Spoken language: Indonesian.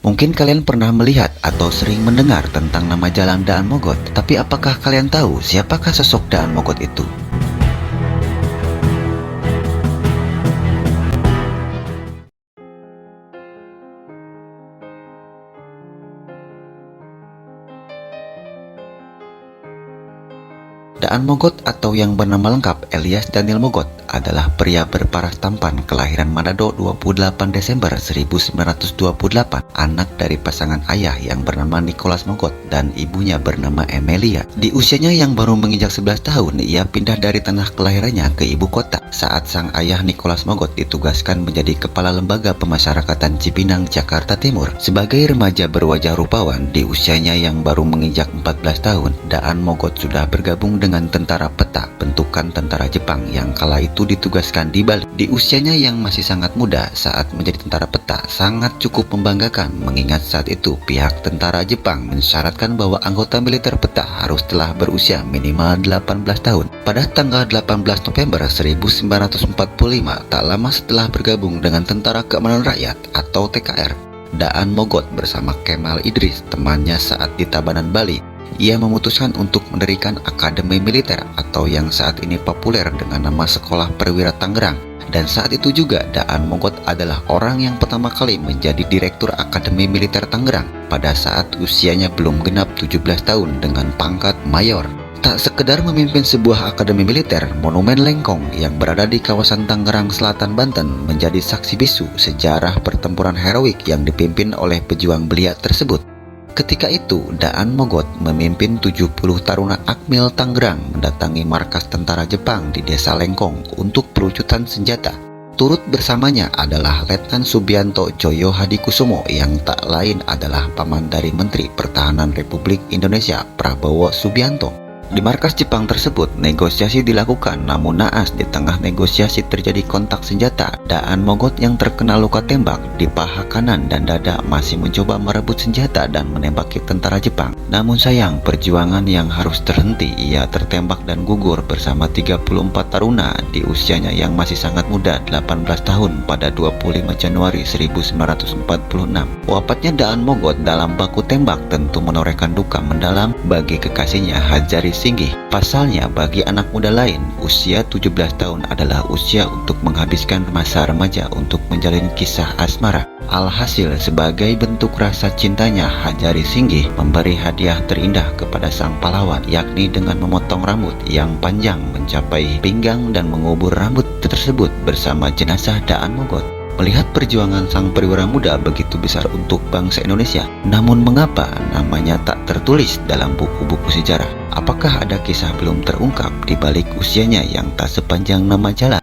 Mungkin kalian pernah melihat atau sering mendengar tentang nama Jalan Daan Mogot, tapi apakah kalian tahu siapakah sosok Daan Mogot itu? Daan Mogot atau yang bernama lengkap Elias Daniel Mogot adalah pria berparas tampan kelahiran Manado 28 Desember 1928, anak dari pasangan ayah yang bernama Nicholas Mogot dan ibunya bernama Emilia. Di usianya yang baru menginjak 11 tahun, ia pindah dari tanah kelahirannya ke ibu kota saat sang ayah Nicholas Mogot ditugaskan menjadi kepala lembaga pemasyarakatan Cipinang, Jakarta Timur. Sebagai remaja berwajah rupawan di usianya yang baru menginjak 14 tahun, Daan Mogot sudah bergabung dengan tentara peta bentukan tentara Jepang yang kala itu ditugaskan di Bali. Di usianya yang masih sangat muda saat menjadi tentara peta sangat cukup membanggakan, mengingat saat itu pihak tentara Jepang mensyaratkan bahwa anggota militer peta harus telah berusia minimal 18 tahun. Pada tanggal 18 November 1945, tak lama setelah bergabung dengan Tentara Keamanan Rakyat atau TKR, Daan Mogot bersama Kemal Idris, temannya saat di Tabanan, Bali, ia memutuskan untuk mendirikan Akademi Militer atau yang saat ini populer dengan nama Sekolah Perwira Tangerang. Dan saat itu juga Daan Mogot adalah orang yang pertama kali menjadi Direktur Akademi Militer Tangerang pada saat usianya belum genap 17 tahun dengan pangkat Mayor. Tak sekedar memimpin sebuah akademi militer, Monumen Lengkong yang berada di kawasan Tangerang Selatan, Banten menjadi saksi bisu sejarah pertempuran heroik yang dipimpin oleh pejuang belia tersebut. Ketika itu, Daan Mogot memimpin 70 taruna Akmil Tangerang mendatangi markas tentara Jepang di Desa Lengkong untuk pelucutan senjata. Turut bersamanya adalah Letnan Subianto Joyo Hadikusumo yang tak lain adalah paman dari Menteri Pertahanan Republik Indonesia Prabowo Subianto. Di markas Jepang tersebut, negosiasi dilakukan, namun naas di tengah negosiasi terjadi kontak senjata. Daan Mogot yang terkena luka tembak di paha kanan dan dada masih mencoba merebut senjata dan menembaki tentara Jepang. Namun sayang, perjuangan yang harus terhenti, ia tertembak dan gugur bersama 34 taruna di usianya yang masih sangat muda, 18 tahun pada 25 Januari 1946. Wafatnya Daan Mogot dalam baku tembak tentu menorehkan duka mendalam bagi kekasihnya Hadjari Singgih. Pasalnya, bagi anak muda lain, usia 17 tahun adalah usia untuk menghabiskan masa remaja untuk menjalin kisah asmara. Alhasil, sebagai bentuk rasa cintanya, Hadjari Singgih memberi hadiah terindah kepada sang pahlawan, yakni dengan memotong rambut yang panjang mencapai pinggang dan mengubur rambut tersebut bersama jenazah Daan Mogot. Melihat perjuangan sang perwira muda begitu besar untuk bangsa Indonesia, namun mengapa namanya tak tertulis dalam buku-buku sejarah? Apakah ada kisah belum terungkap di balik usianya yang tak sepanjang nama jalan?